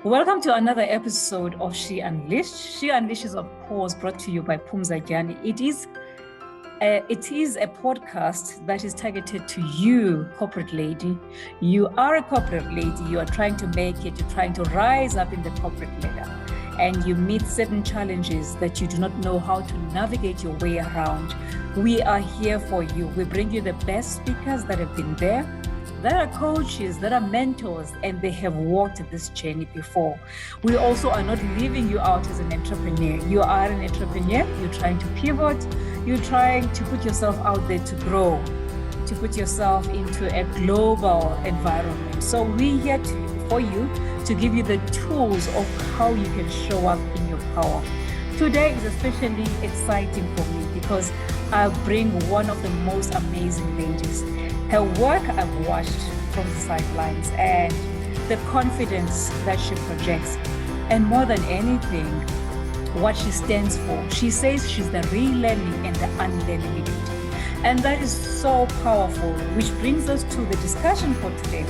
Welcome to another episode of She Unleashed. She Unleashed is, of course, brought to you by Pumza. It is a podcast that is targeted to you, corporate lady. You are a corporate lady. You are trying to make it. You're trying to rise up in the corporate ladder. And you meet certain challenges that you do not know how to navigate your way around. We are here for you. We bring you the best speakers that have been there. There are coaches, there are mentors, and they have walked this journey before. We also are not leaving you out as an entrepreneur. You are an entrepreneur, you're trying to pivot, you're trying to put yourself out there to grow, to put yourself into a global environment. So we're here for you to give you the tools of how you can show up in your power. Today is especially exciting for me because I bring one of the most amazing ladies. Her work I've watched from the sidelines and the confidence that she projects. And more than anything, what she stands for. She says she's the relearning and the unlearning lady. And that is so powerful, which brings us to the discussion for today.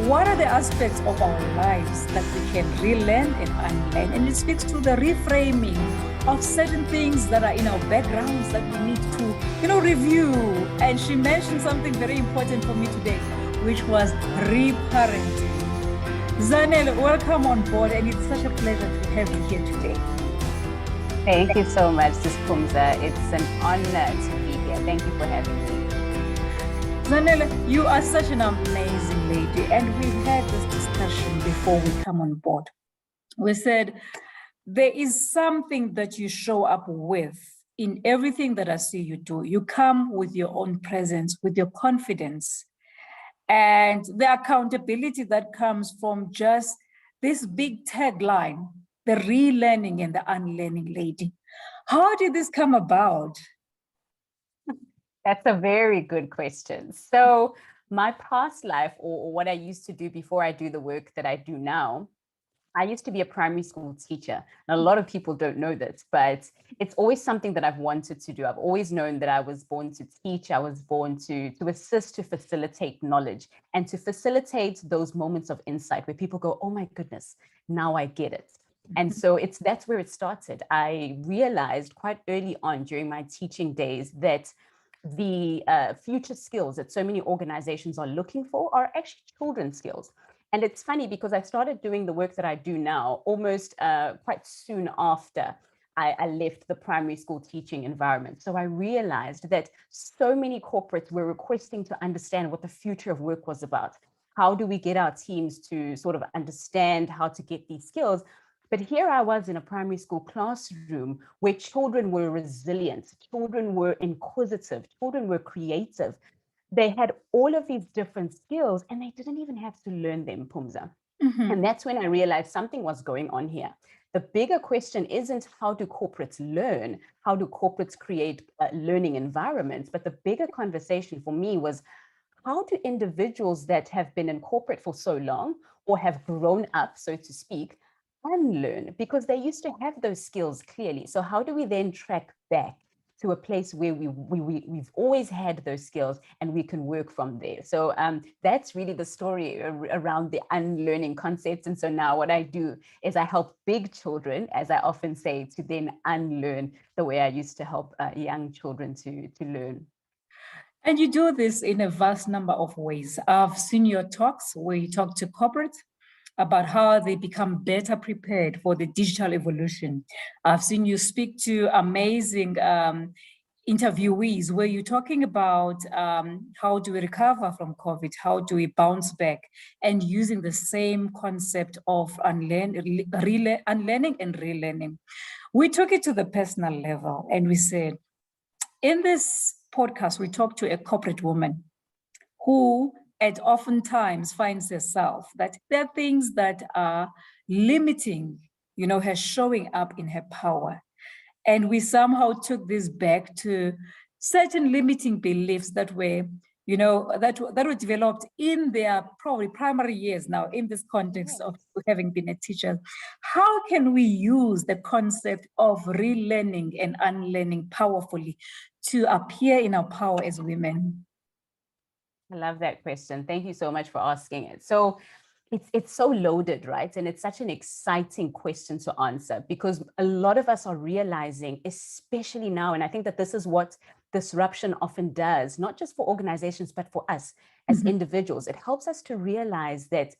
What are the aspects of our lives that we can relearn and unlearn? And it speaks to the reframing of certain things that are in our backgrounds that we need to, review. And she mentioned something very important for me today, which was reparenting. Zanele, welcome on board, and it's such a pleasure to have you here today. Thank you so much, Sis Pumza. It's an honor to be here. Thank you for having me. Zanele, you are such an amazing lady, and we had this discussion before we come on board. We said, there is something that you show up with in everything that I see you do. You come with your own presence, with your confidence, and the accountability that comes from just this big tagline, the relearning and the unlearning lady. How did this come about? That's a very good question. So my past life, or what I used to do before I do the work that I do now, I used to be a primary school teacher. And a lot of people don't know this, but it's always something that I've wanted to do. I've always known that I was born to teach. I was born to assist, to facilitate knowledge, and to facilitate those moments of insight where people go, oh my goodness, now I get it. And so that's where it started. I realized quite early on during my teaching days that the future skills that so many organizations are looking for are actually children's skills. And it's funny because I started doing the work that I do now almost quite soon after I left the primary school teaching environment. So I realized that so many corporates were requesting to understand what the future of work was about. How do we get our teams to sort of understand how to get these skills? But here I was in a primary school classroom where children were resilient, children were inquisitive, children were creative. They had all of these different skills and they didn't even have to learn them, Pumza. Mm-hmm. And that's when I realized something was going on here. The bigger question isn't how do corporates learn? How do corporates create learning environments? But the bigger conversation for me was, how do individuals that have been in corporate for so long or have grown up, so to speak, unlearn? Because they used to have those skills clearly. So how do we then track back to a place where we've always had those skills and we can work from there? So that's really the story around the unlearning concepts. And so now what I do is I help big children, as I often say, to then unlearn the way I used to help young children to learn. And you do this in a vast number of ways. I've seen your talks where you talk to corporates about how they become better prepared for the digital evolution. I've seen you speak to amazing interviewees where you're talking about how do we recover from COVID, how do we bounce back, and using the same concept of unlearning and relearning. We took it to the personal level and we said, in this podcast, we talked to a corporate woman who at oftentimes finds herself that there are things that are limiting, her showing up in her power. And we somehow took this back to certain limiting beliefs that were, that were developed in their probably primary years now in this context of having been a teacher. How can we use the concept of relearning and unlearning powerfully to appear in our power as women? I love that question. Thank you so much for asking it. So it's so loaded, right? And it's such an exciting question to answer, because a lot of us are realizing, especially now, and I think that this is what disruption often does, not just for organizations, but for us as individuals. It helps us to realize that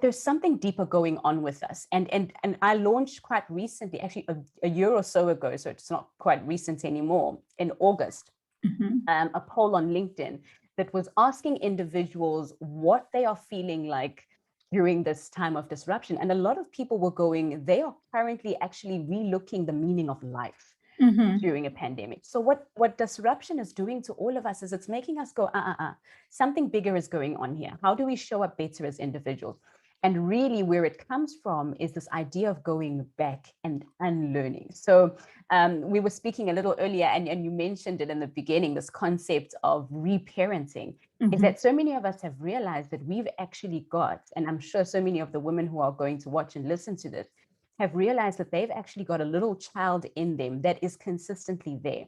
there's something deeper going on with us. And I launched quite recently, actually a year or so ago, so it's not quite recent anymore, in August, a poll on LinkedIn that was asking individuals what they are feeling like during this time of disruption. And a lot of people were going, they are currently actually relooking the meaning of life during a pandemic. So what disruption is doing to all of us is it's making us go, something bigger is going on here. How do we show up better as individuals? And really where it comes from is this idea of going back and unlearning. So we were speaking a little earlier, and you mentioned it in the beginning, this concept of reparenting, is that so many of us have realized that we've actually got, and I'm sure so many of the women who are going to watch and listen to this have realized that they've actually got a little child in them that is consistently there.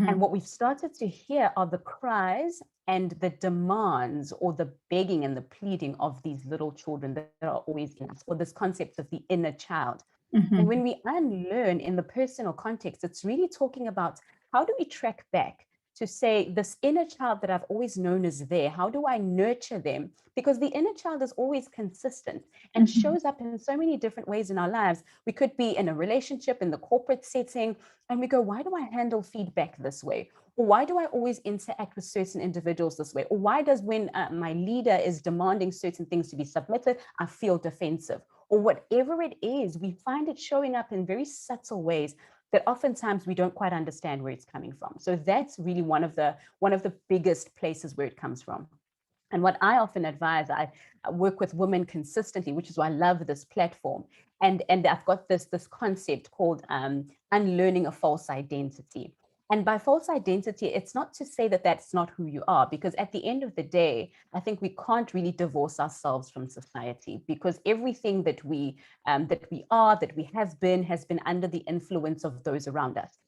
And what we've started to hear are the cries and the demands, or the begging and the pleading of these little children that are always in us, or this concept of the inner child. And when we unlearn in the personal context, it's really talking about how do we track back to say, this inner child that I've always known is there, how do I nurture them? Because the inner child is always consistent and shows up in so many different ways in our lives. We could be in a relationship, in the corporate setting, and we go, why do I handle feedback this way? Or why do I always interact with certain individuals this way? Or why does when my leader is demanding certain things to be submitted, I feel defensive? Or whatever it is, we find it showing up in very subtle ways that oftentimes we don't quite understand where it's coming from. So that's really one of the biggest places where it comes from. And what I often advise, I work with women consistently, which is why I love this platform. And I've got this concept called unlearning a false identity. And by false identity, it's not to say that that's not who you are, because at the end of the day, I think we can't really divorce ourselves from society, because everything that we are, that we have been, has been under the influence of those around us.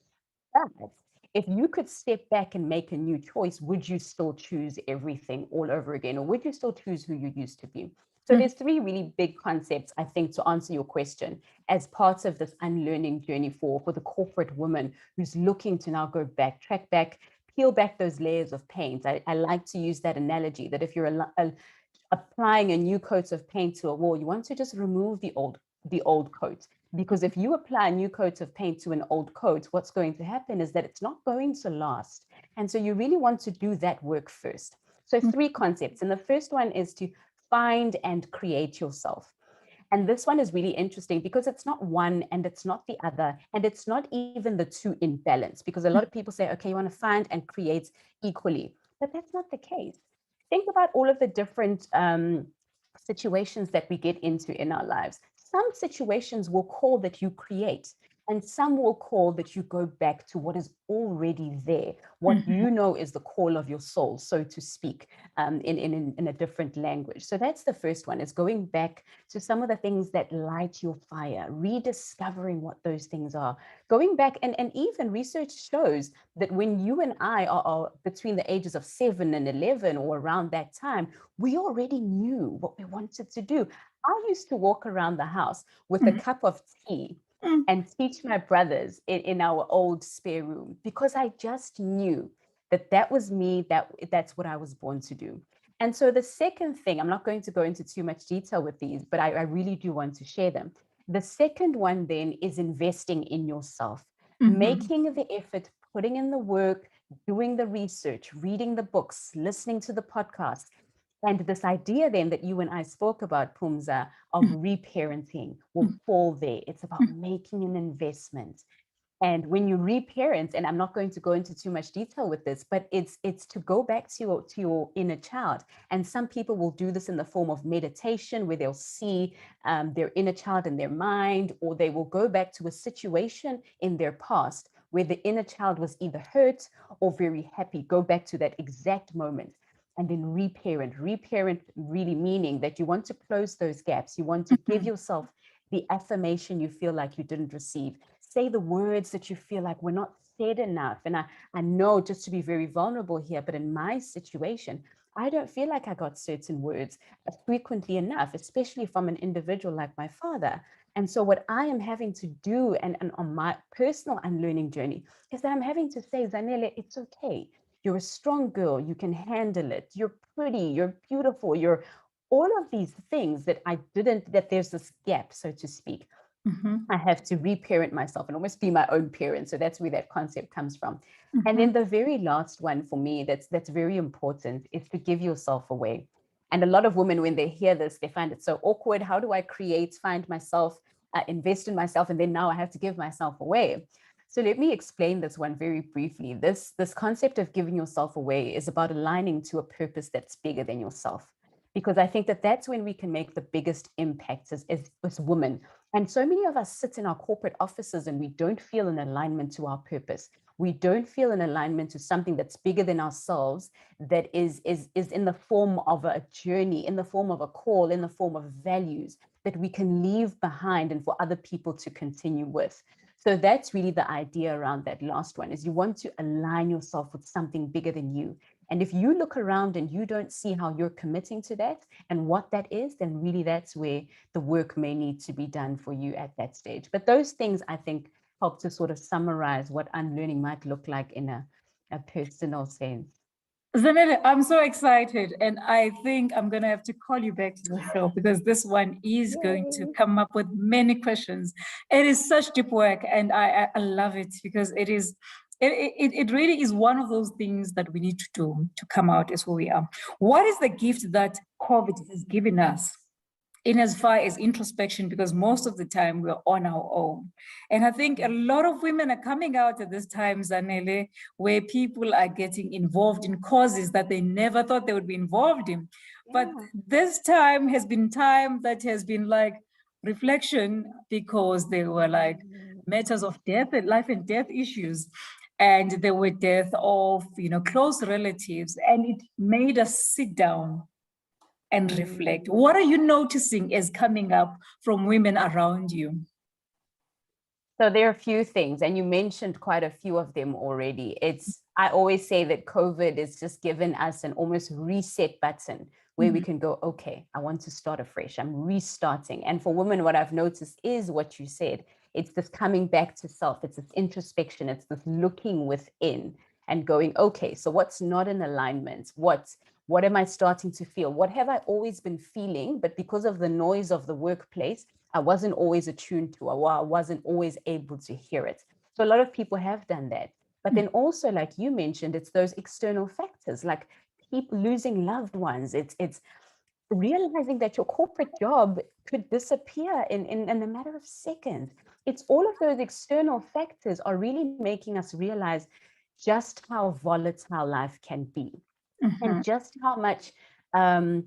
But if you could step back and make a new choice, would you still choose everything all over again? Or would you still choose who you used to be? So there's three really big concepts, I think, to answer your question, as parts of this unlearning journey for the corporate woman who's looking to now go back, track back, peel back those layers of paint. I like to use that analogy that if you're applying a new coat of paint to a wall, you want to just remove the old coat. Because if you apply a new coat of paint to an old coat, what's going to happen is that it's not going to last. And so you really want to do that work first. So three concepts. And the first one is to find and create yourself. And this one is really interesting because it's not one and it's not the other, and it's not even the two in balance, because a lot of people say, okay, you want to find and create equally, but that's not the case. Think about all of the different situations that we get into in our lives. Some situations will call that you create, and some will call that you go back to what is already there, what you know is the call of your soul, so to speak, in a different language. So that's the first one, is going back to some of the things that light your fire, rediscovering what those things are, going back. And even research shows that when you and I are between the ages of 7 and 11, or around that time, we already knew what we wanted to do. I used to walk around the house with a cup of tea and teach my brothers in our old spare room, because I just knew that was me, that's what I was born to do. And so the second thing, I'm not going to go into too much detail with these, but I really do want to share them. The second one then is investing in yourself, making the effort, putting in the work, doing the research, reading the books, listening to the podcast. And this idea then that you and I spoke about, Pumza, of reparenting will fall there. It's about making an investment. And when you reparent, and I'm not going to go into too much detail with this, but it's to go back to your inner child. And some people will do this in the form of meditation, where they'll see their inner child in their mind, or they will go back to a situation in their past where the inner child was either hurt or very happy. Go back to that exact moment and then reparent. Reparent really meaning that you want to close those gaps. You want to give yourself the affirmation you feel like you didn't receive. Say the words that you feel like were not said enough. And I know, just to be very vulnerable here, but in my situation, I don't feel like I got certain words frequently enough, especially from an individual like my father. And so what I am having to do and on my personal unlearning journey is that I'm having to say, Zanele, it's okay. You're a strong girl. You can handle it. You're pretty. You're beautiful. You're all of these things that that there's this gap, so to speak. I have to reparent myself and almost be my own parent. So that's where that concept comes from. And then the very last one for me that's very important is to give yourself away. And a lot of women, when they hear this, they find it so awkward. How do I find myself, invest in myself, and then now I have to give myself away? So let me explain this one very briefly. This concept of giving yourself away is about aligning to a purpose that's bigger than yourself. Because I think that that's when we can make the biggest impact as women. And so many of us sit in our corporate offices and we don't feel an alignment to our purpose. We don't feel an alignment to something that's bigger than ourselves, that is in the form of a journey, in the form of a call, in the form of values that we can leave behind and for other people to continue with. So that's really the idea around that last one, is you want to align yourself with something bigger than you. And if you look around and you don't see how you're committing to that and what that is, then really that's where the work may need to be done for you at that stage. But those things, I think, help to sort of summarize what unlearning might look like in a personal sense. Zanele, I'm so excited, and I think I'm going to have to call you back to the show because this one is going to come up with many questions. It is such deep work, and I love it because it really is one of those things that we need to do to come out as who we are. What is the gift that COVID has given us in as far as introspection? Because most of the time we're on our own. And I think a lot of women are coming out at this time, Zanele, where people are getting involved in causes that they never thought they would be involved in. But this time has been time that has been like reflection, because they were like matters of death, life and death issues. And there were death of, close relatives. And it made us sit down and reflect. What are you noticing as coming up from women around you? So there are a few things, and you mentioned quite a few of them already. I always say that COVID is just given us an almost reset button where we can go, okay, I want to start afresh. I'm restarting. And for women, what I've noticed is what you said. It's this coming back to self. It's this introspection. It's this looking within and going, okay, so what's not in alignment? What am I starting to feel? What have I always been feeling? But because of the noise of the workplace, I wasn't always attuned to, or I wasn't always able to hear it. So a lot of people have done that. But then also, like you mentioned, it's those external factors, like people losing loved ones. It's realizing that your corporate job could disappear in a matter of seconds. It's all of those external factors are really making us realize just how volatile life can be. And just how much, and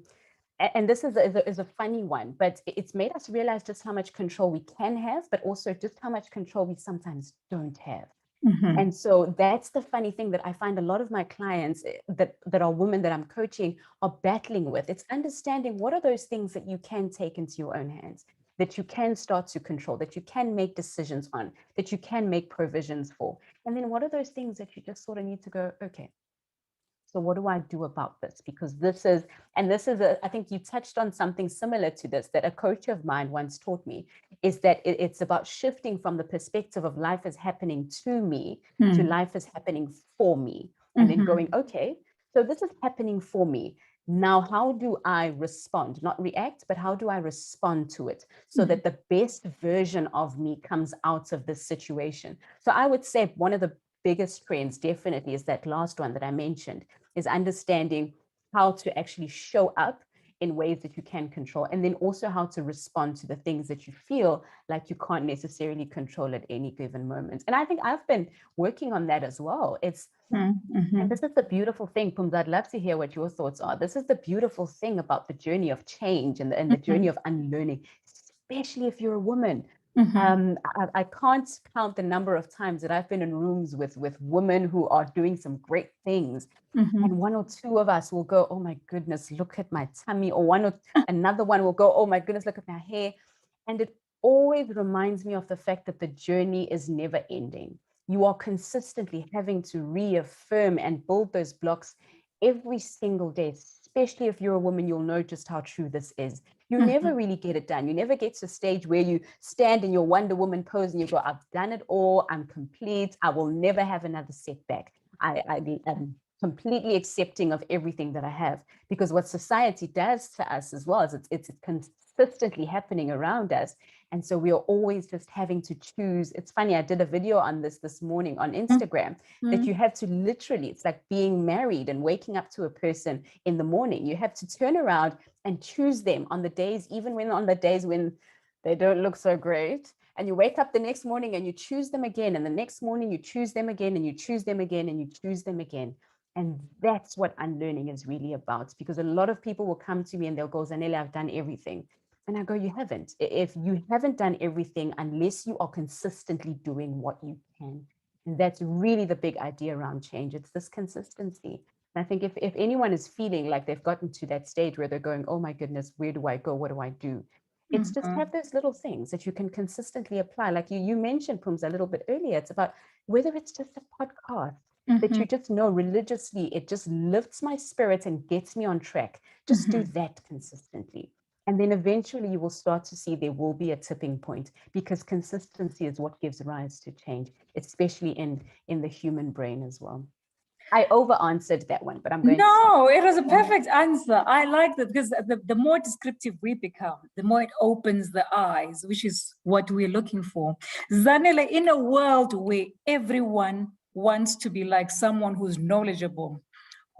this is a funny one, but it's made us realize just how much control we can have, but also just how much control we sometimes don't have. And so that's the funny thing that I find a lot of my clients that are women that I'm coaching are battling with. It's understanding what are those things that you can take into your own hands, that you can start to control, that you can make decisions on, that you can make provisions for. And then what are those things that you just sort of need to go, okay, so what do I do about this? Because I think you touched on something similar to this that a coach of mine once taught me, is that it's about shifting from the perspective of life is happening to me to life is happening for me. And then going, okay, so this is happening for me. Now, how do I respond? Not react, but how do I respond to it so that the best version of me comes out of this situation? So I would say one of the biggest trends definitely is that last one that I mentioned, is understanding how to actually show up in ways that you can control, and then also how to respond to the things that you feel like you can't necessarily control at any given moment. And I think I've been working on that as well. And this is the beautiful thing, Pums, I'd love to hear what your thoughts are. This is the beautiful thing about the journey of change and the journey of unlearning, especially if you're a woman. I can't count the number of times that I've been in rooms with women who are doing some great things. And one or two of us will go, oh my goodness, look at my tummy. Or another one will go, oh my goodness, look at my hair. And it always reminds me of the fact that the journey is never ending. You are consistently having to reaffirm and build those blocks every single day, especially if you're a woman, you'll know just how true this is. You never really get it done. You never get to a stage where you stand in your Wonder Woman pose and you go, I've done it all. I'm complete. I will never have another setback. I am completely accepting of everything that I have, because what society does to us as well is it's consistently happening around us. And so we are always just having to choose. It's funny, I did a video on this morning on Instagram, that you have to literally, it's like being married and waking up to a person in the morning. You have to turn around and choose them on the days, even when on the days when they don't look so great. And you wake up the next morning and you choose them again. And the next morning you choose them again, and you choose them again, and you choose them again. And that's what unlearning is really about, because a lot of people will come to me and they'll go, Zanele, I've done everything. And I go, you haven't. If you haven't done everything, unless you are consistently doing what you can. And that's really the big idea around change. It's this consistency. And I think if anyone is feeling like they've gotten to that stage where they're going, oh my goodness, where do I go? What do I do? It's just have those little things that you can consistently apply. Like you mentioned, Pums, a little bit earlier. It's about whether it's just a podcast that you just know religiously, it just lifts my spirit and gets me on track. Just do that consistently. And then eventually you will start to see there will be a tipping point, because consistency is what gives rise to change, especially in the human brain as well. I over-answered that one, but I'm going to No, it was a perfect answer. I like that, because the more descriptive we become, the more it opens the eyes, which is what we're looking for. Zanele, in a world where everyone wants to be like someone who's knowledgeable,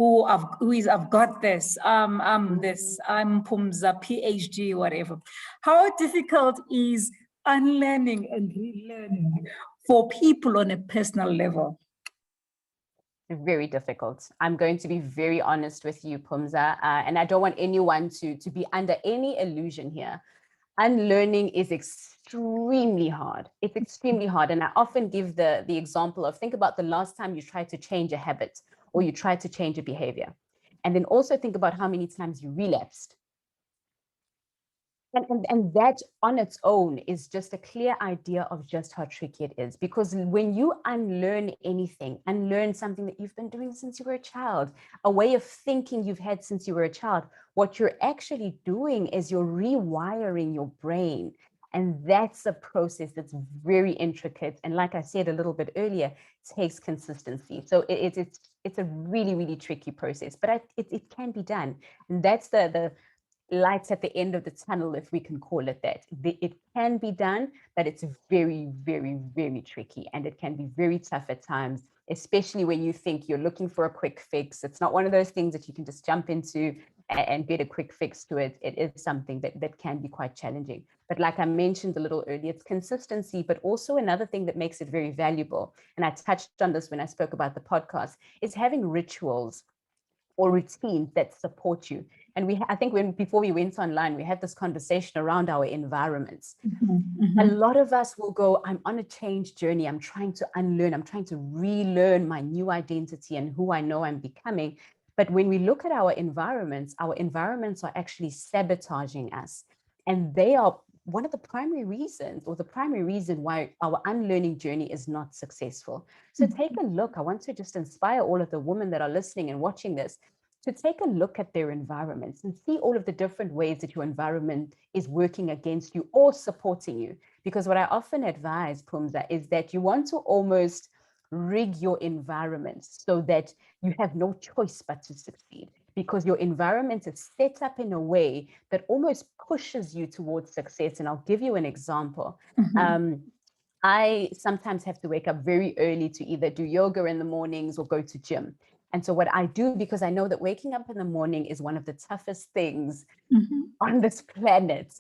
I've got this, I'm Pumza, PhD, whatever. How difficult is unlearning and relearning for people on a personal level? Very difficult. I'm going to be very honest with you, Pumza, and I don't want anyone to be under any illusion here. Unlearning is extremely hard. It's extremely hard. And I often give the example of, think about the last time you tried to change a habit or you tried to change a behavior. And then also think about how many times you relapsed. And that on its own is just a clear idea of just how tricky it is. Because when you unlearn anything, unlearn something that you've been doing since you were a child, a way of thinking you've had since you were a child, what you're actually doing is you're rewiring your brain. And that's a process that's very intricate. And like I said a little bit earlier, takes consistency. So it's a really, really tricky process, but it can be done. And that's the lights at the end of the tunnel, if we can call it that. It can be done, but it's very, very, very tricky. And it can be very tough at times, especially when you think you're looking for a quick fix. It's not one of those things that you can just jump into and get a quick fix to it. It is something that can be quite challenging. But like I mentioned a little earlier, it's consistency, but also another thing that makes it very valuable. And I touched on this when I spoke about the podcast, is having rituals or routines that support you. And I think before we went online, we had this conversation around our environments. A lot of us will go, I'm on a change journey. I'm trying to unlearn. I'm trying to relearn my new identity and who I know I'm becoming. But when we look at our environments are actually sabotaging us. And they are one of the primary reasons, or the primary reason why our unlearning journey is not successful. So take a look. I want to just inspire all of the women that are listening and watching this to take a look at their environments and see all of the different ways that your environment is working against you or supporting you. Because what I often advise, Pumza, is that you want to almost rig your environment so that you have no choice but to succeed, because your environment is set up in a way that almost pushes you towards success. And I'll give you an example. I sometimes have to wake up very early to either do yoga in the mornings or go to gym. And so what I do, because I know that waking up in the morning is one of the toughest things on this planet.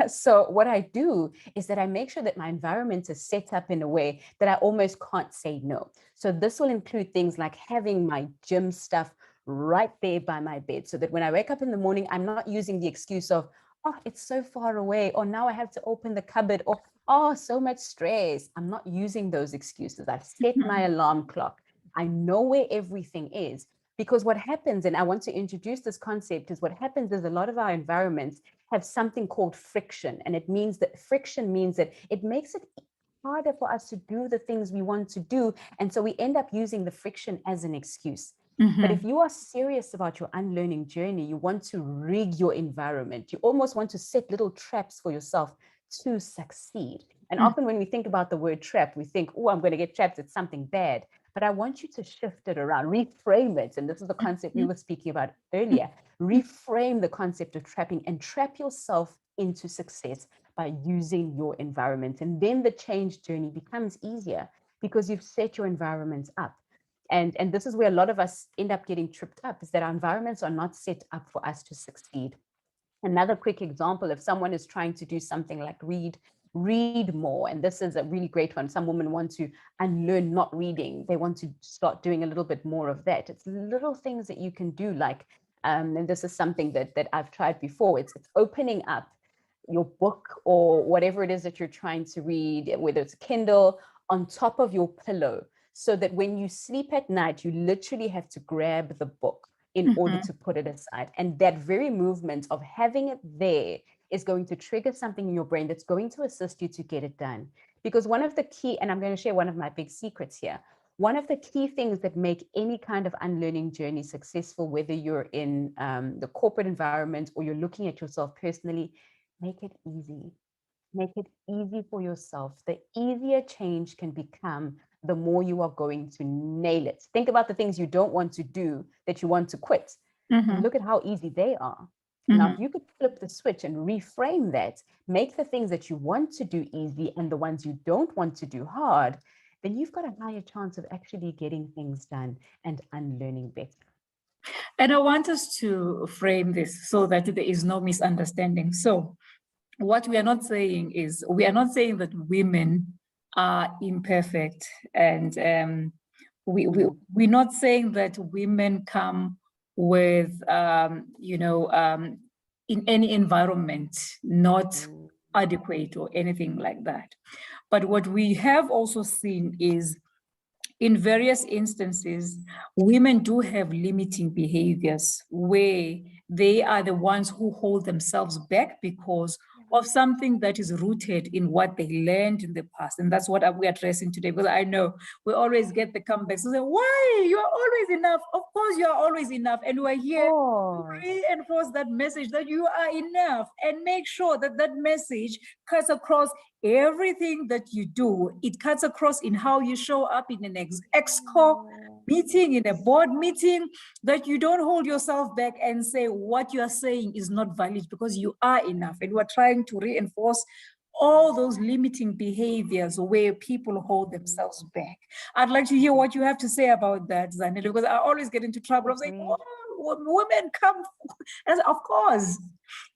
So what I do is that I make sure that my environment is set up in a way that I almost can't say no. So this will include things like having my gym stuff right there by my bed, so that when I wake up in the morning, I'm not using the excuse of, oh, it's so far away, or now I have to open the cupboard, or, oh, so much stress. I'm not using those excuses. I've set my alarm clock. I know where everything is, because what happens, and I want to introduce this concept, is what happens is a lot of our environments have something called friction. And friction means that it makes it harder for us to do the things we want to do. And so we end up using the friction as an excuse. But if you are serious about your unlearning journey, you want to rig your environment. You almost want to set little traps for yourself to succeed. And often when we think about the word trap, we think, oh, I'm going to get trapped. It's something bad. But I want you to shift it around, reframe it. And this is the concept we were speaking about earlier. Reframe the concept of trapping and trap yourself into success by using your environment. And then the change journey becomes easier because you've set your environment up. And this is where a lot of us end up getting tripped up, is that our environments are not set up for us to succeed. Another quick example, if someone is trying to do something like read more, and this is a really great one. Some women want to unlearn not reading. They want to start doing a little bit more of that. It's little things that you can do, like, and this is something that I've tried before. It's opening up your book or whatever it is that you're trying to read, whether it's a Kindle, on top of your pillow, so that when you sleep at night, you literally have to grab the book in order to put it aside. And that very movement of having it there is going to trigger something in your brain that's going to assist you to get it done. Because one of the key, and I'm going to share one of my big secrets here, one of the key things that make any kind of unlearning journey successful, whether you're in the corporate environment or you're looking at yourself personally, make it easy. Make it easy for yourself. The easier change can become, the more you are going to nail it. Think about the things you don't want to do that you want to quit. And look at how easy they are. Now, if you could flip the switch and reframe that, make the things that you want to do easy and the ones you don't want to do hard, then you've got a higher chance of actually getting things done and unlearning better. And I want us to frame this so that there is no misunderstanding. So what we are not saying is, we are not saying that women are imperfect, and we're not saying that women come with, in any environment, not adequate or anything like that. But what we have also seen is, in various instances, women do have limiting behaviors where they are the ones who hold themselves back because of something that is rooted in what they learned in the past. And that's what we're addressing today, because I know we always get the comebacks. So say, why? You are always enough. Of course, you are always enough. And we're here to reinforce that message that you are enough, and make sure that that message cuts across everything that you do. It cuts across in how you show up in an exco meeting, in a board meeting, that you don't hold yourself back and say what you are saying is not valid, because you are enough. And we're trying to reinforce all those limiting behaviors where people hold themselves back. I'd like to hear what you have to say about that, Zanele, because I always get into trouble. I'm saying, oh, women come. And of course,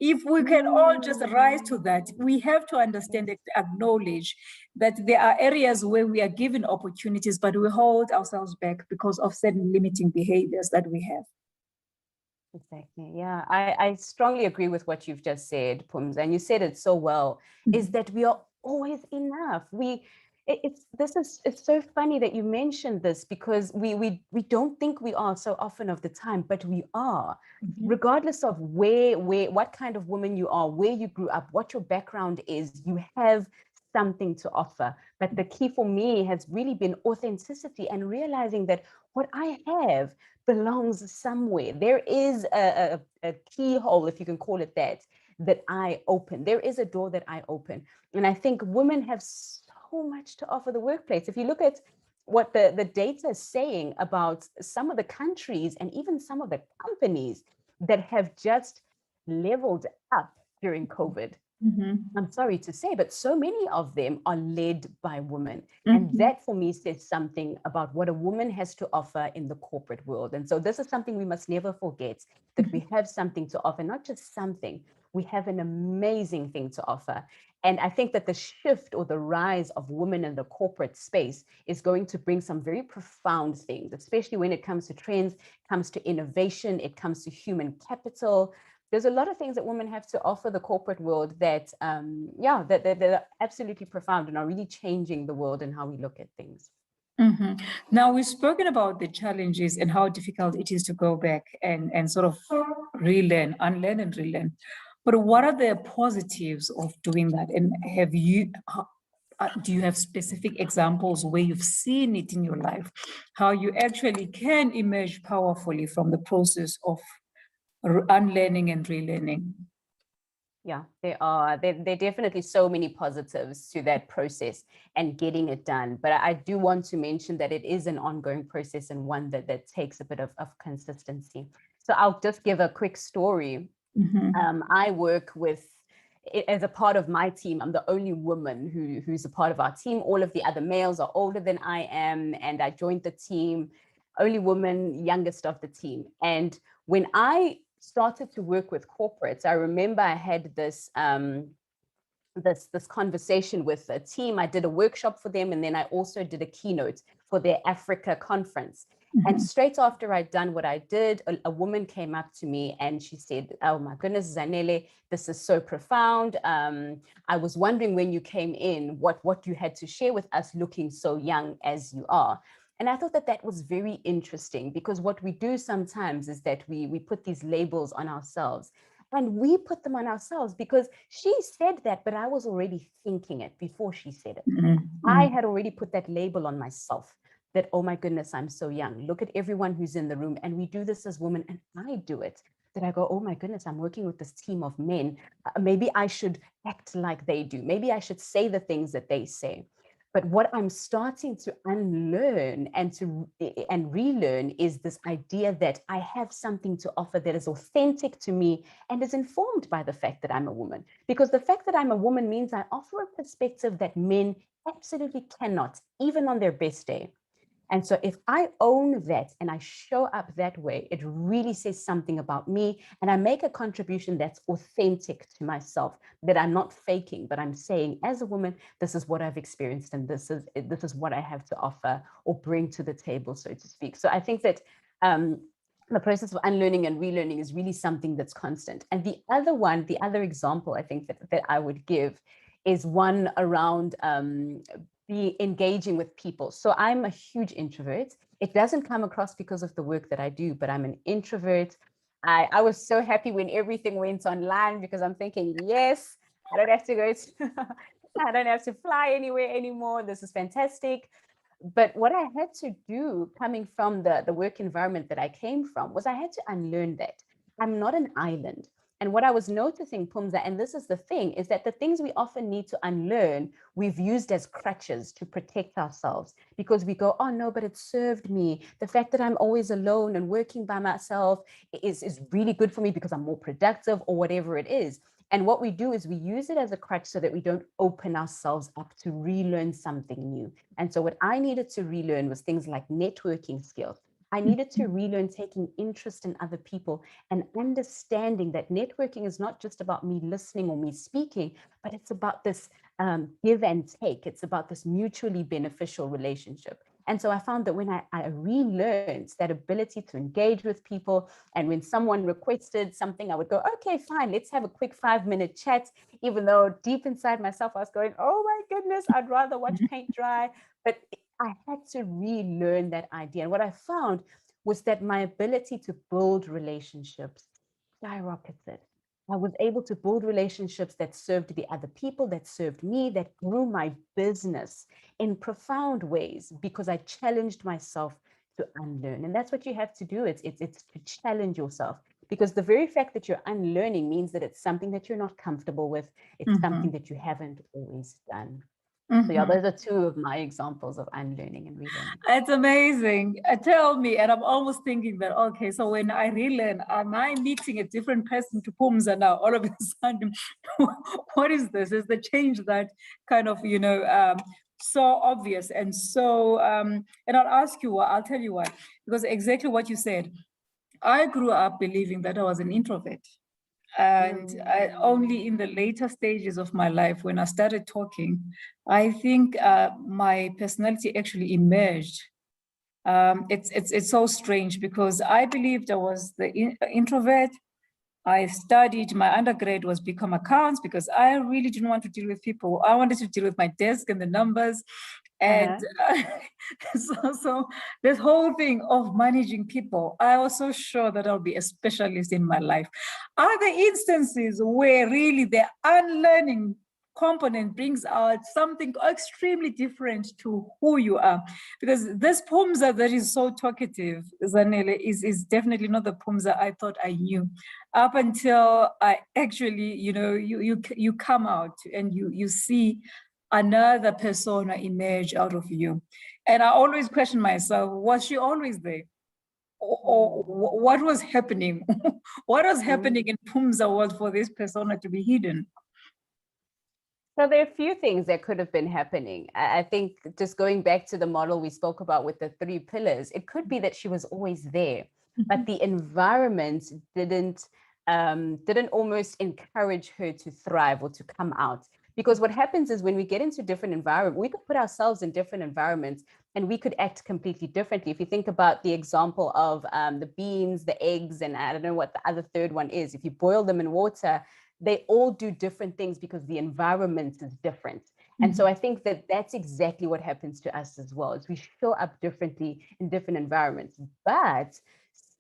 if we can all just rise to that, we have to understand and acknowledge that there are areas where we are given opportunities, but we hold ourselves back because of certain limiting behaviors that we have. Exactly. Yeah, I strongly agree with what you've just said, Pums, and you said it so well, is that we are always enough. It's so funny that you mentioned this, because we don't think we are so often of the time, but we are. Regardless of what kind of woman you are, where you grew up, what your background is, you have something to offer. But the key for me has really been authenticity and realizing that what I have belongs somewhere. There is a keyhole, if you can call it that I open. There is a door that I open. And I think women have so much to offer the workplace. If you look at what the data is saying about some of the countries and even some of the companies that have just leveled up during COVID, I'm sorry to say, but so many of them are led by women. And that for me says something about what a woman has to offer in the corporate world. And so this is something we must never forget, that we have something to offer, not just something, we have an amazing thing to offer. And I think that the shift or the rise of women in the corporate space is going to bring some very profound things, especially when it comes to trends, comes to innovation, it comes to human capital. There's a lot of things that women have to offer the corporate world that, that are absolutely profound and are really changing the world and how we look at things. Now, we've spoken about the challenges and how difficult it is to go back and sort of relearn, unlearn and relearn. But what are the positives of doing that? And do you have specific examples where you've seen it in your life, how you actually can emerge powerfully from the process of unlearning and relearning? Yeah, there are. There are definitely so many positives to that process and getting it done. But I do want to mention that it is an ongoing process and one that takes a bit of consistency. So I'll just give a quick story. I work with, as a part of my team, I'm the only woman who's a part of our team. All of the other males are older than I am, and I joined the team, only woman, youngest of the team. And when I started to work with corporates, I remember I had this this conversation with a team. I did a workshop for them, and then I also did a keynote for their Africa conference. And straight after I'd done what I did, a woman came up to me and she said, "Oh my goodness, Zanele, this is so profound. I was wondering when you came in, what you had to share with us looking so young as you are." And I thought that was very interesting, because what we do sometimes is that we put these labels on ourselves. And we put them on ourselves because she said that, but I was already thinking it before she said it. I had already put that label on myself that, oh my goodness, I'm so young. Look at everyone who's in the room. And we do this as women, and I do it. That I go, oh my goodness, I'm working with this team of men. Maybe I should act like they do. Maybe I should say the things that they say. But what I'm starting to unlearn and relearn is this idea that I have something to offer that is authentic to me and is informed by the fact that I'm a woman. Because the fact that I'm a woman means I offer a perspective that men absolutely cannot, even on their best day. And so if I own that and I show up that way, it really says something about me, and I make a contribution that's authentic to myself, that I'm not faking, but I'm saying, as a woman, this is what I've experienced, and this is what I have to offer or bring to the table, so to speak. So I think that the process of unlearning and relearning is really something that's constant. And the other example I think that I would give is one around be engaging with people. So I'm a huge introvert. It doesn't come across because of the work that I do, but I'm an introvert. I was so happy when everything went online, because I'm thinking, yes, I don't have to go I don't have to fly anywhere anymore. This is fantastic. But what I had to do, coming from the work environment that I came from, was I had to unlearn that. I'm not an island. And what I was noticing, Pumza, and this is the thing, is that the things we often need to unlearn, we've used as crutches to protect ourselves, because we go, oh no, but it served me. The fact that I'm always alone and working by myself is really good for me because I'm more productive, or whatever it is. And what we do is we use it as a crutch so that we don't open ourselves up to relearn something new. And so what I needed to relearn was things like networking skills. I needed to relearn taking interest in other people and understanding that networking is not just about me listening or me speaking, but it's about this give and take. It's about this mutually beneficial relationship. And so I found that when I relearned that ability to engage with people, and when someone requested something, I would go, okay, fine, let's have a quick 5-minute chat, even though deep inside myself, I was going, oh my goodness, I'd rather watch paint dry. But I had to relearn that idea. And what I found was that my ability to build relationships skyrocketed. I was able to build relationships that served the other people, that served me, that grew my business in profound ways, because I challenged myself to unlearn. And that's what you have to do. It's to challenge yourself, because the very fact that you're unlearning means that it's something that you're not comfortable with. It's something that you haven't always done. So yeah, those are two of my examples of unlearning and relearning. It's amazing. Tell me, and I'm almost thinking that, okay, so when I relearn, am I meeting a different person to Pumza now? All of a sudden, what is this? Is the change that kind of, so obvious? And so, and I'll tell you why, because exactly what you said, I grew up believing that I was an introvert. And only in the later stages of my life, when I started talking, I think my personality actually emerged. It's so strange, because I believed I was the introvert. I studied, my undergrad was become accounts, because I really didn't want to deal with people. I wanted to deal with my desk and the numbers. And so this whole thing of managing people, I was so sure that I'll be a specialist in my life. Are there instances where really the unlearning component brings out something extremely different to who you are. Because this Phumza that is so talkative, Zanele, is definitely not the Phumza I thought I knew. Up until I actually, you come out and you see another persona emerge out of you. And I always question myself, was she always there? Or what was happening? What was happening in Phumza world for this persona to be hidden? So there are a few things that could have been happening. I think just going back to the model we spoke about with the 3 pillars, it could be that she was always there, but the environment didn't almost encourage her to thrive or to come out. Because what happens is when we get into different environments, we could put ourselves in different environments and we could act completely differently. If you think about the example of the beans, the eggs, and I don't know what the other third one is, if you boil them in water, they all do different things because the environment is different. And so I think that that's exactly what happens to us as well, is we show up differently in different environments. But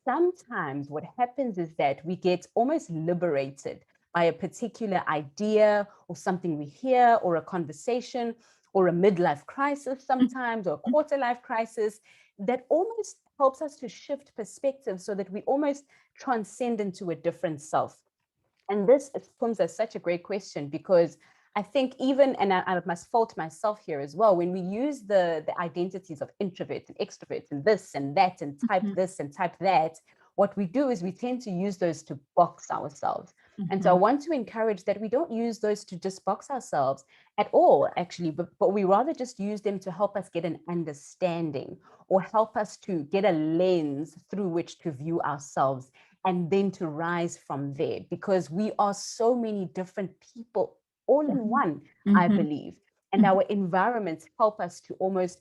sometimes what happens is that we get almost liberated by a particular idea or something we hear or a conversation or a midlife crisis sometimes or a quarter life crisis that almost helps us to shift perspective so that we almost transcend into a different self. And this comes as such a great question, because I think even, and I must fault myself here as well, when we use the identities of introvert and extrovert and this and that and type this and type that, what we do is we tend to use those to box ourselves. And so I want to encourage that we don't use those to just box ourselves at all, actually, but we rather just use them to help us get an understanding or help us to get a lens through which to view ourselves and then to rise from there, because we are so many different people all in one, I believe. And our environments help us to almost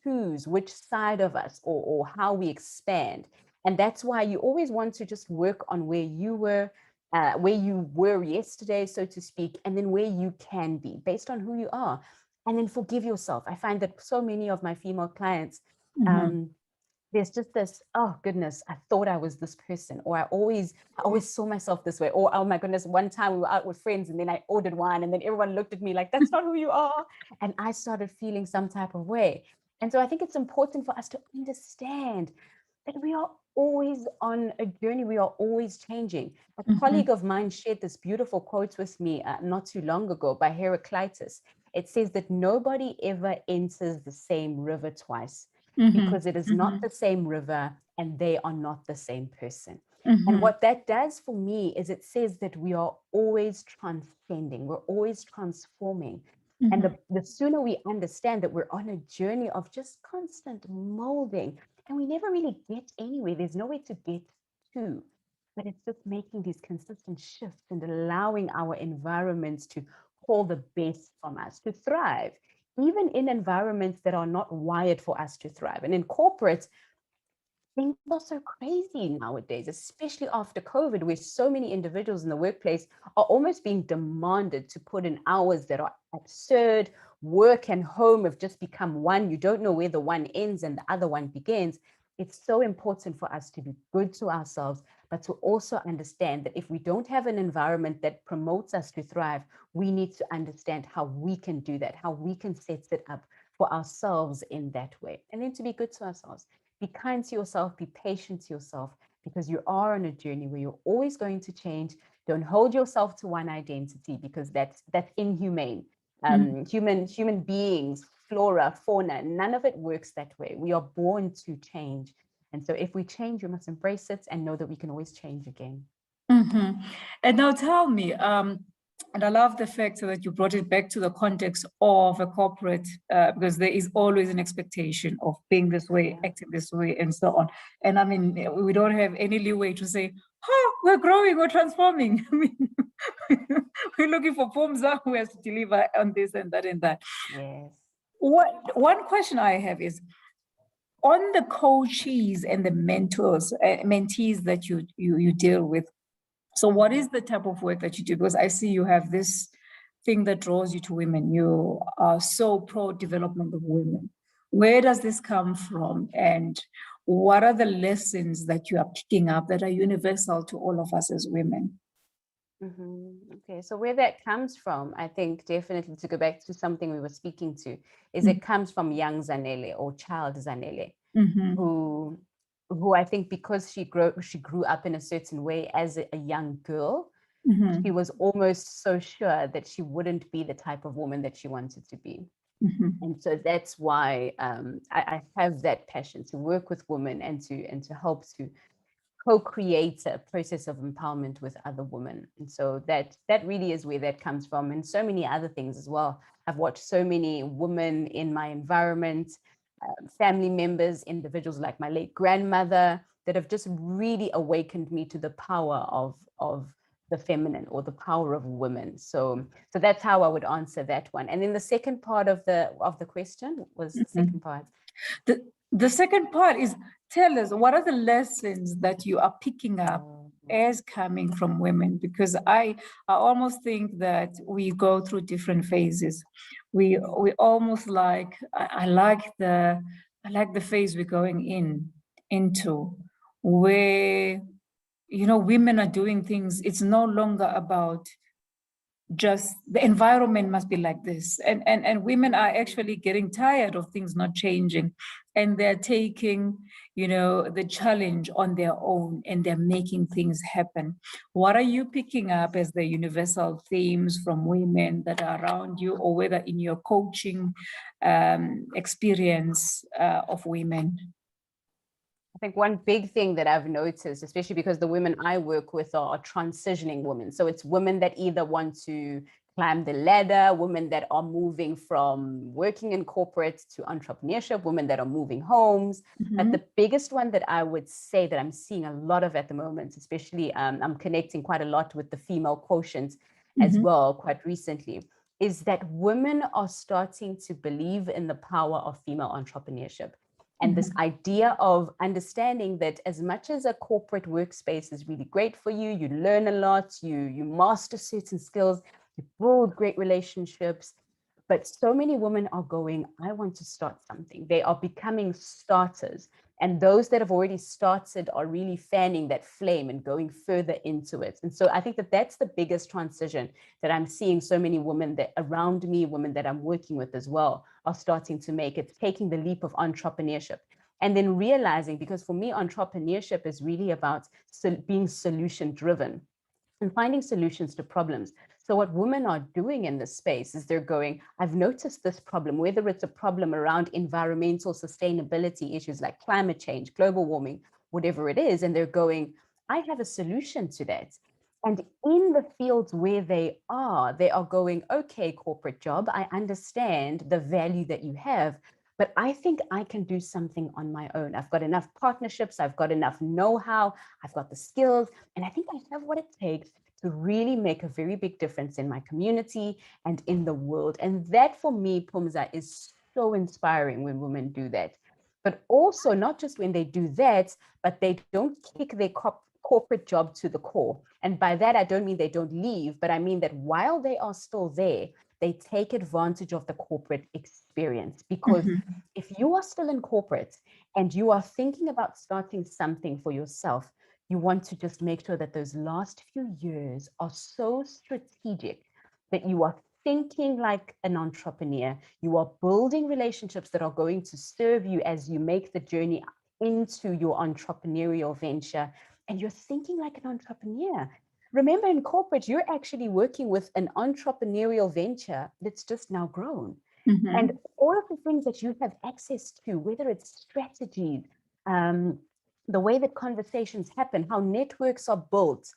choose which side of us or how we expand. And that's why you always want to just work on where you were yesterday, so to speak, and then where you can be based on who you are. And then forgive yourself. I find that so many of my female clients, there's just this, oh goodness, I thought I was this person, or I always saw myself this way, or oh my goodness, one time we were out with friends and then I ordered wine and then everyone looked at me like, that's not who you are. And I started feeling some type of way. And so I think it's important for us to understand that we are always on a journey. We are always changing. A colleague of mine shared this beautiful quote with me not too long ago by Heraclitus. It says that nobody ever enters the same river twice, because it is not the same river and they are not the same person. And what that does for me is it says that we are always transcending, we're always transforming. And the sooner we understand that we're on a journey of just constant molding, and we never really get anywhere, there's nowhere to get to, but it's just making these consistent shifts and allowing our environments to call the best from us, to thrive, even in environments that are not wired for us to thrive. And in corporate, things are so crazy nowadays, especially after COVID, where so many individuals in the workplace are almost being demanded to put in hours that are absurd. Work and home have just become one. You don't know where the one ends and the other one begins. It's so important for us to be good to ourselves, but to also understand that if we don't have an environment that promotes us to thrive, we need to understand how we can do that, how we can set it up for ourselves in that way. And then to be good to ourselves. Be kind to yourself, be patient to yourself, because you are on a journey where you're always going to change. Don't hold yourself to one identity, because that's inhumane. Human beings, flora, fauna, none of it works that way. We are born to change. And so if we change, we must embrace it and know that we can always change again. And now tell me, and I love the fact that you brought it back to the context of a corporate, because there is always an expectation of being this way, acting this way, and so on. And I mean, we don't have any leeway to say, oh, we're growing, we're transforming. I mean, we're looking for Phumza who has to deliver on this and that and that. Yes. One question I have is, on the coaches and the mentees that you deal with, so what is the type of work that you do? Because I see you have this thing that draws you to women. You are so pro development of women. Where does this come from? And what are the lessons that you are picking up that are universal to all of us as women? Okay, so where that comes from, I think definitely to go back to something we were speaking to, is Mm. it comes from young Zanele or child Zanele, Mm-hmm. who I think because she grew up in a certain way as a young girl, she Mm-hmm. was almost so sure that she wouldn't be the type of woman that she wanted to be. Mm-hmm. And so that's why I have that passion to work with women and to help to co-create a process of empowerment with other women. And so that really is where that comes from, and so many other things as well. I've watched so many women in my environment, family members, individuals like my late grandmother, that have just really awakened me to the power of the feminine, or the power of women. So that's how I would answer that one. And then the second part of the question was the second part. The second part is, tell us, what are the lessons that you are picking up as coming from women? Because I almost think that we go through different phases. We almost like, I like the phase we're going into, where women are doing things. It's no longer about just the environment must be like this, and women are actually getting tired of things not changing, and they're taking the challenge on their own, and they're making things happen. What are you picking up as the universal themes from women that are around you, or whether in your coaching experience of women? I think one big thing that I've noticed, especially because the women I work with are transitioning women. So it's women that either want to climb the ladder, women that are moving from working in corporate to entrepreneurship, women that are moving homes. Mm-hmm. But the biggest one that I would say that I'm seeing a lot of at the moment, especially I'm connecting quite a lot with the female quotient as well quite recently, is that women are starting to believe in the power of female entrepreneurship. And this idea of understanding that as much as a corporate workspace is really great for you, you learn a lot, you master certain skills, you build great relationships, but so many women are going, I want to start something. They are becoming starters. And those that have already started are really fanning that flame and going further into it. And so I think that that's the biggest transition that I'm seeing so many women that around me, women that I'm working with as well, are starting to make. It's taking the leap of entrepreneurship. And then realizing, because for me, entrepreneurship is really about being solution driven and finding solutions to problems. So what women are doing in this space is they're going, I've noticed this problem, whether it's a problem around environmental sustainability issues like climate change, global warming, whatever it is, and they're going, I have a solution to that. And in the fields where they are going, okay, corporate job, I understand the value that you have, but I think I can do something on my own. I've got enough partnerships, I've got enough know-how, I've got the skills, and I think I have what it takes to really make a very big difference in my community and in the world. And that for me, Pumza, is so inspiring when women do that. But also not just when they do that, but they don't kick their corporate job to the core. And by that, I don't mean they don't leave, but I mean that while they are still there, they take advantage of the corporate experience. Because if you are still in corporate and you are thinking about starting something for yourself, you want to just make sure that those last few years are so strategic that you are thinking like an entrepreneur. You are building relationships that are going to serve you as you make the journey into your entrepreneurial venture. And you're thinking like an entrepreneur. Remember, in corporate, you're actually working with an entrepreneurial venture that's just now grown. And all of the things that you have access to, whether it's strategies, the way that conversations happen, how networks are built,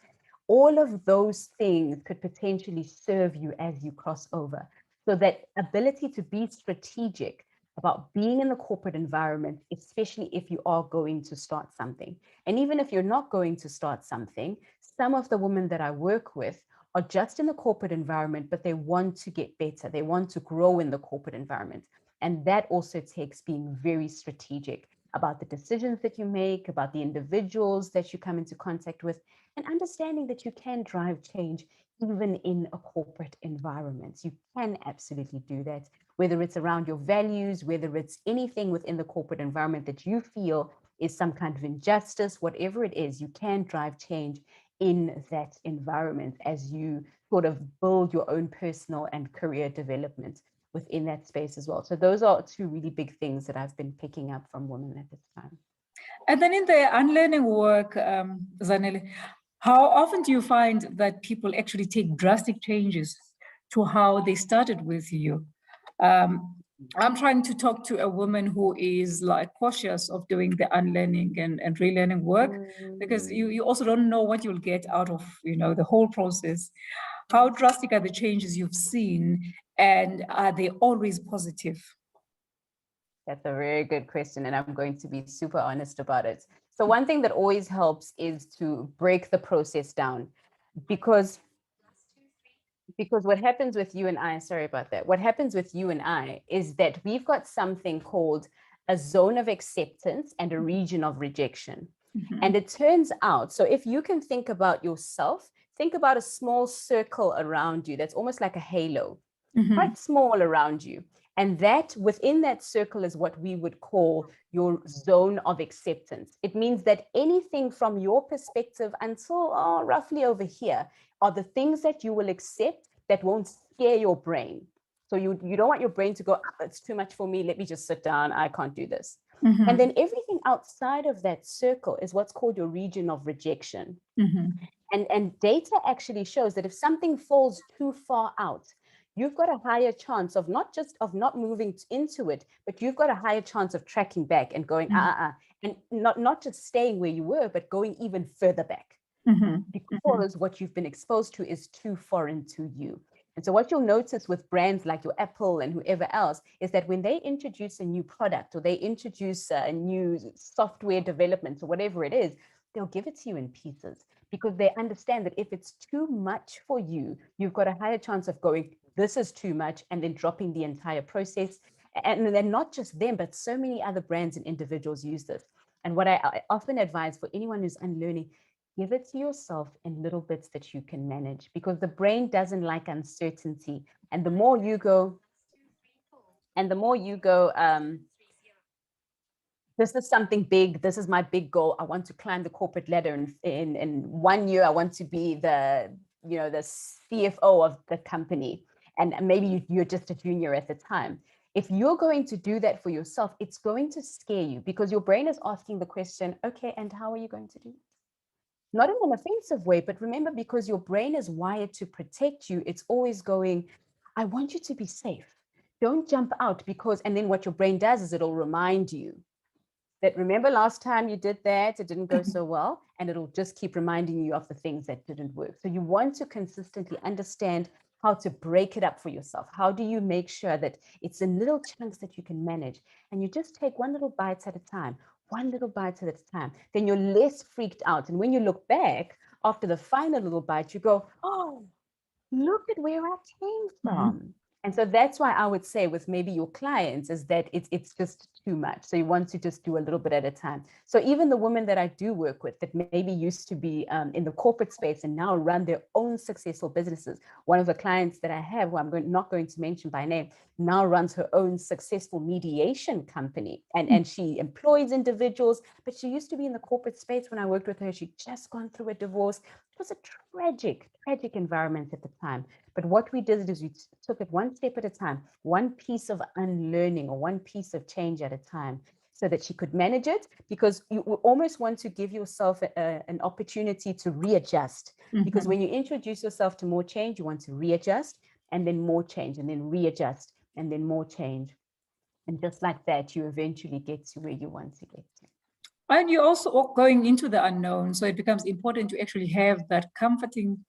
all of those things could potentially serve you as you cross over. So that ability to be strategic about being in the corporate environment, especially if you are going to start something. And even if you're not going to start something, some of the women that I work with are just in the corporate environment, but they want to get better. They want to grow in the corporate environment. And that also takes being very strategic about the decisions that you make, about the individuals that you come into contact with, and understanding that you can drive change even in a corporate environment. You can absolutely do that, whether it's around your values, whether it's anything within the corporate environment that you feel is some kind of injustice, whatever it is, you can drive change in that environment as you sort of build your own personal and career development within that space as well. So those are two really big things that I've been picking up from women at this time. And then in the unlearning work, Zanele, how often do you find that people actually take drastic changes to how they started with you? I'm trying to talk to a woman who is like cautious of doing the unlearning and relearning work, because you also don't know what you'll get out of, the whole process. How drastic are the changes you've seen, and are they always positive? That's a very good question, and I'm going to be super honest about it. So one thing that always helps is to break the process down, because what happens with you and I, sorry about that, what happens with you and I is that we've got something called a zone of acceptance and a region of rejection. Mhm. And it turns out, so if you can think about yourself, think about a small circle around you that's almost like a halo, quite small around you. And that within that circle is what we would call your zone of acceptance. It means that anything from your perspective until roughly over here are the things that you will accept that won't scare your brain. So you don't want your brain to go, it's too much for me, let me just sit down, I can't do this. And then everything outside of that circle is what's called your region of rejection. And data actually shows that if something falls too far out, you've got a higher chance of not just of not moving into it, but you've got a higher chance of tracking back and going, and not just staying where you were, but going even further back. Because what you've been exposed to is too foreign to you. And so what you'll notice with brands like your Apple and whoever else is that when they introduce a new product or they introduce a new software development or whatever it is, they'll give it to you in pieces, because they understand that if it's too much for you, you've got a higher chance of going, this is too much, and then dropping the entire process. And then not just them, but so many other brands and individuals use this. And what I often advise for anyone who's unlearning, give it to yourself in little bits that you can manage, because the brain doesn't like uncertainty. And the more you go, this is something big, this is my big goal, I want to climb the corporate ladder, in 1 year I want to be the CFO of the company, and maybe you're just a junior at the time. If you're going to do that for yourself, it's going to scare you, because your brain is asking the question, okay, and how are you going to do it? Not in an offensive way, but remember, because your brain is wired to protect you, it's always going, I want you to be safe. Don't jump out, because, and then what your brain does is it'll remind you that, remember last time you did that, it didn't go so well, and it'll just keep reminding you of the things that didn't work. So you want to consistently understand how to break it up for yourself. How do you make sure that it's in little chunks that you can manage, and you just take one little bite at a time, one little bite at a time, then you're less freaked out. And when you look back after the final little bite, you go, oh, look at where I came from. And so that's why I would say with maybe your clients is that it's just too much. So you want to just do a little bit at a time. So even the women that I do work with that maybe used to be in the corporate space and now run their own successful businesses. One of the clients that I have, who I'm not going to mention by name, now runs her own successful mediation company. And she employs individuals, but she used to be in the corporate space when I worked with her. She'd just gone through a divorce. It was a tragic environment at the time. But what we did is we took it one step at a time, one piece of unlearning or one piece of change at a time, so that she could manage it, because you almost want to give yourself an opportunity to readjust. Because when you introduce yourself to more change, you want to readjust, and then more change, and then readjust, and then more change. And just like that, you eventually get to where you want to get to. And you're also going into the unknown. So it becomes important to actually have that comforting,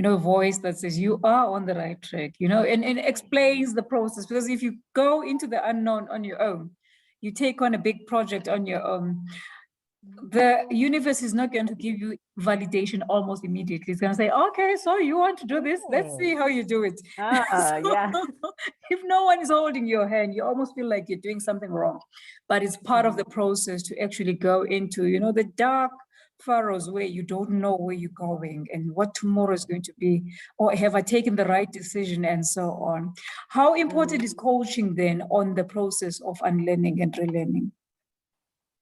voice that says you are on the right track, and explains the process. Because if you go into the unknown on your own, you take on a big project on your own, the universe is not going to give you validation almost immediately. It's going to say, okay, so you want to do this? Let's see how you do it. Yeah. If no one is holding your hand, you almost feel like you're doing something wrong. But it's part of the process to actually go into, the dark furrows where you don't know where you're going and what tomorrow is going to be, or have I taken the right decision, and so on. How important is coaching then on the process of unlearning and relearning?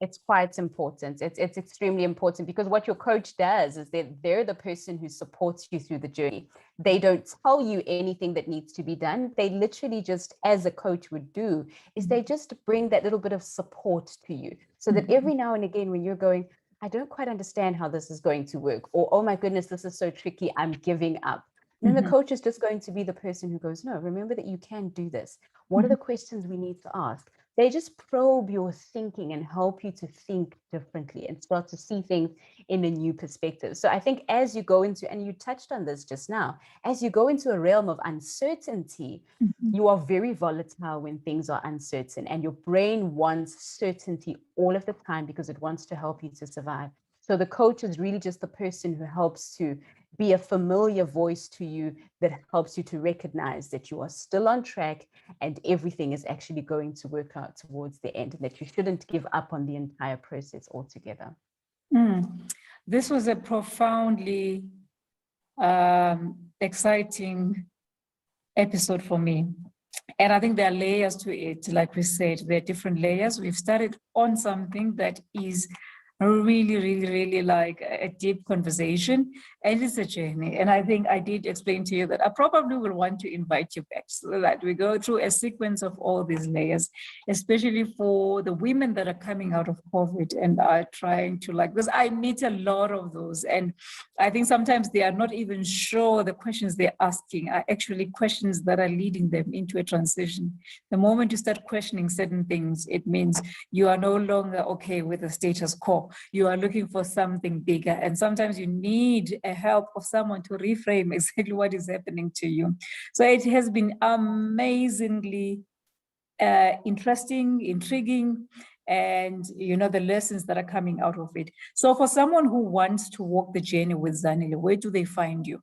It's quite important. It's extremely important, because what your coach does is they're the person who supports you through the journey. They don't tell you anything that needs to be done. They literally just, as a coach would do, is they just bring that little bit of support to you, so that every now and again when you're going, I don't quite understand how this is going to work, or, oh my goodness, this is so tricky, I'm giving up. And then the coach is just going to be the person who goes, no, remember that you can do this. What are the questions we need to ask? They just probe your thinking and help you to think differently and start to see things in a new perspective. So I think as you go into, and you touched on this just now, as you go into a realm of uncertainty, you are very volatile when things are uncertain, and your brain wants certainty all of the time because it wants to help you to survive. So the coach is really just the person who helps to be a familiar voice to you, that helps you to recognize that you are still on track and everything is actually going to work out towards the end, and that you shouldn't give up on the entire process altogether. This was a profoundly exciting episode for me. And I think there are layers to it. Like we said, there are different layers. We've started on something that is really like a deep conversation, and it's a journey. And I think I did explain to you that I probably will want to invite you back, so that we go through a sequence of all these layers, especially for the women that are coming out of COVID and are trying to, like, because I meet a lot of those, and I think sometimes they are not even sure the questions they're asking are actually questions that are leading them into a transition. The moment you start questioning certain things, it means you are no longer okay with the status quo. You are looking for something bigger, and sometimes you need a help of someone to reframe exactly what is happening to you. So it has been amazingly interesting, intriguing, and the lessons that are coming out of it. So for someone who wants to walk the journey with Zanele, where do they find you?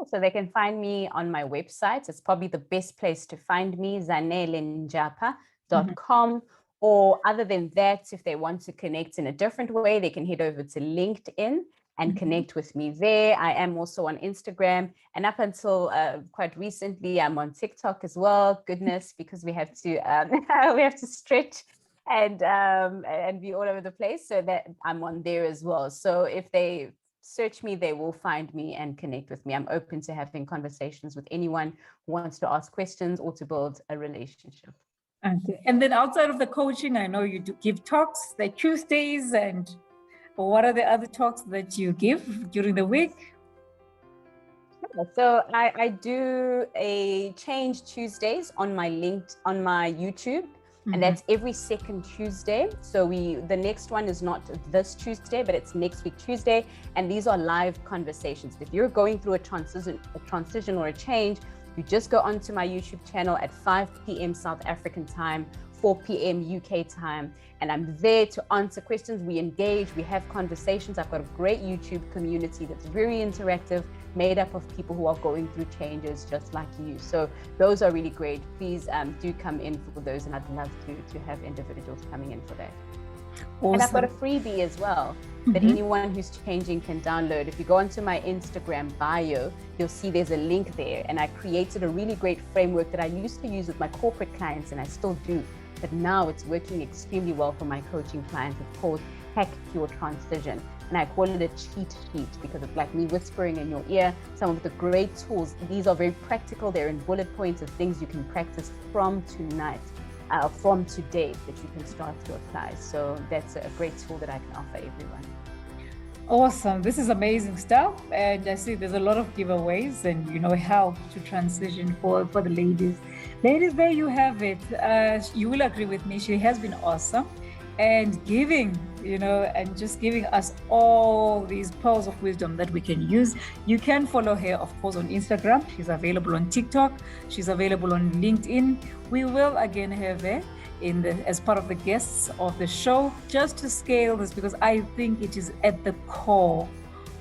So they can find me on my website. It's probably the best place to find me, zanelenjapha.com. Or other than that, if they want to connect in a different way, they can head over to LinkedIn and connect with me there. I am also on Instagram, and up until quite recently, I'm on TikTok as well. Goodness, because we have to stretch and be all over the place, so that I'm on there as well. So if they search me, they will find me and connect with me. I'm open to having conversations with anyone who wants to ask questions or to build a relationship. Okay. And then outside of the coaching, I know you do give talks, like Tuesdays, and what are the other talks that you give during the week? So I do a Change Tuesdays on my YouTube, and that's every second Tuesday. So the next one is not this Tuesday, but it's next week Tuesday, and these are live conversations. If you're going through a transition or a change, you just go onto my YouTube channel at 5 p.m. South African time, 4 p.m. UK time, and I'm there to answer questions. We engage, we have conversations. I've got a great YouTube community that's very interactive, made up of people who are going through changes just like you. So those are really great. Please do come in for those, and I'd love to have individuals coming in for that. Awesome. And I've got a freebie as well that anyone who's changing can download. If you go onto my Instagram bio, you'll see there's a link there, and I created a really great framework that I used to use with my corporate clients, and I still do, but now it's working extremely well for my coaching clients. It's called Hack Your Transition, and I call it a cheat sheet because it's like me whispering in your ear some of the great tools. These are very practical. They're in bullet points of things you can practice from tonight, from today, that you can start to apply. So that's a great tool that I can offer everyone. Awesome. This is amazing stuff. And I see there's a lot of giveaways and, help to transition for the ladies. Ladies, there you have it. You will agree with me. She has been awesome. And giving, and just giving us all these pearls of wisdom that we can use. You can follow her, of course, on Instagram. She's available on TikTok. She's available on LinkedIn. We will again have her as part of the guests of the show, just to scale this, because I think it is at the core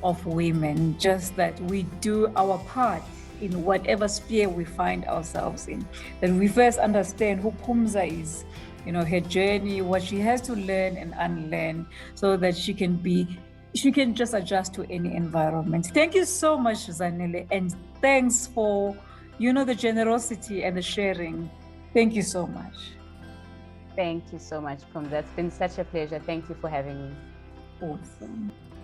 of women, just that we do our part in whatever sphere we find ourselves in. That we first understand who Phumza is, her journey, what she has to learn and unlearn, so that she can just adjust to any environment. Thank you so much, Zanele, and thanks for, the generosity and the sharing. Thank you so much. Thank you so much, Pum. That's been such a pleasure. Thank you for having me. Awesome.